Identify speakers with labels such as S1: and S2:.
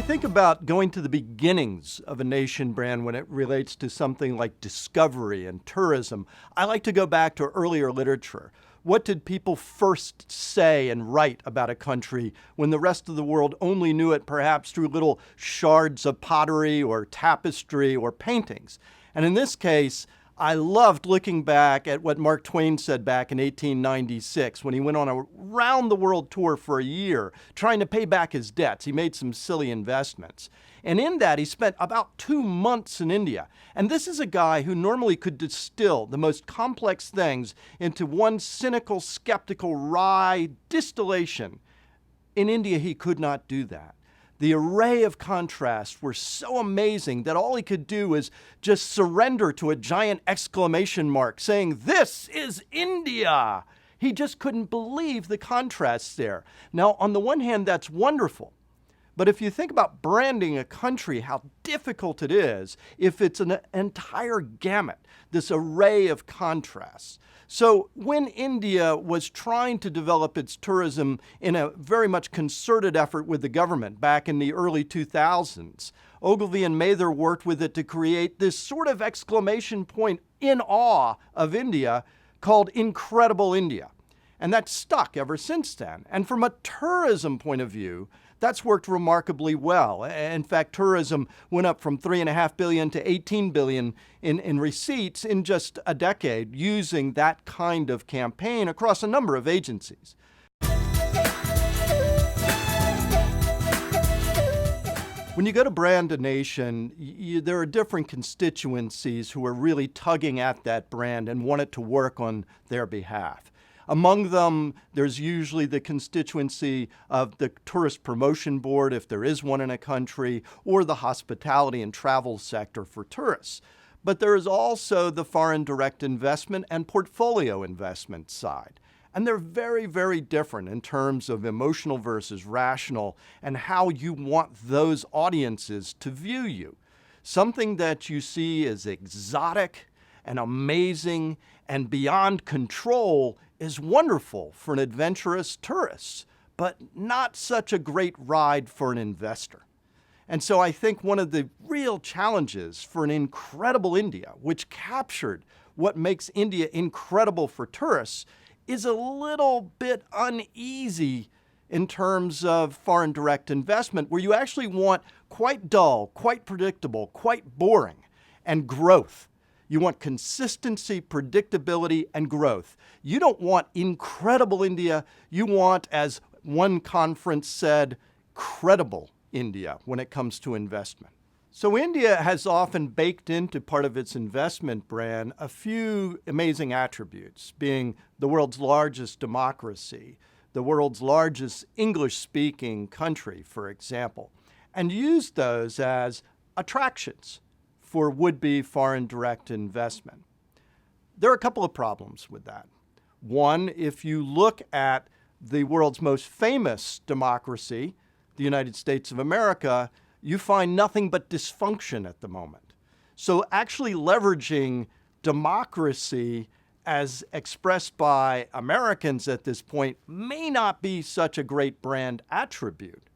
S1: think about going to the beginnings of a nation brand when it relates to something like discovery and tourism, I like to go back to earlier literature. What did people first say and write about a country when the rest of the world only knew it perhaps through little shards of pottery or tapestry or paintings? And in this case, I loved looking back at what Mark Twain said back in 1896 when he went on a round-the-world tour for a year trying to pay back his debts. He made some silly investments. And in that, he spent about 2 months in India. And this is a guy who normally could distill the most complex things into one cynical, skeptical, wry distillation. In India, he could not do that. The array of contrasts were so amazing that all he could do was just surrender to a giant exclamation mark saying, "This is India!" He just couldn't believe the contrasts there. Now, on the one hand, that's wonderful. But if you think about branding a country, how difficult it is if it's an entire gamut, this array of contrasts. So when India was trying to develop its tourism in a very much concerted effort with the government back in the early 2000s, Ogilvy and Mather worked with it to create this sort of exclamation point in awe of India called Incredible India. And that's stuck ever since then. And from a tourism point of view, that's worked remarkably well. In fact, tourism went up from $3.5 billion to $18 billion in receipts in just a decade using that kind of campaign across a number of agencies. When you go to brand a nation, there are different constituencies who are really tugging at that brand and want it to work on their behalf. Among them, there's usually the constituency of the Tourist Promotion Board, if there is one in a country, or the hospitality and travel sector for tourists. But there is also the foreign direct investment and portfolio investment side. And they're very, very different in terms of emotional versus rational and how you want those audiences to view you. Something that you see as exotic and amazing and beyond control is wonderful for an adventurous tourist, but not such a great ride for an investor. And so I think one of the real challenges for an incredible India, which captured what makes India incredible for tourists, is a little bit uneasy in terms of foreign direct investment, where you actually want quite dull, quite predictable, quite boring, and growth. You want consistency, predictability, and growth. You don't want incredible India. You want, as one conference said, credible India when it comes to investment. So India has often baked into part of its investment brand a few amazing attributes, being the world's largest democracy, the world's largest English-speaking country, for example, and used those as attractions for would-be foreign direct investment. There are a couple of problems with that. One, if you look at the world's most famous democracy, the United States of America, you find nothing but dysfunction at the moment. So actually leveraging democracy as expressed by Americans at this point may not be such a great brand attribute.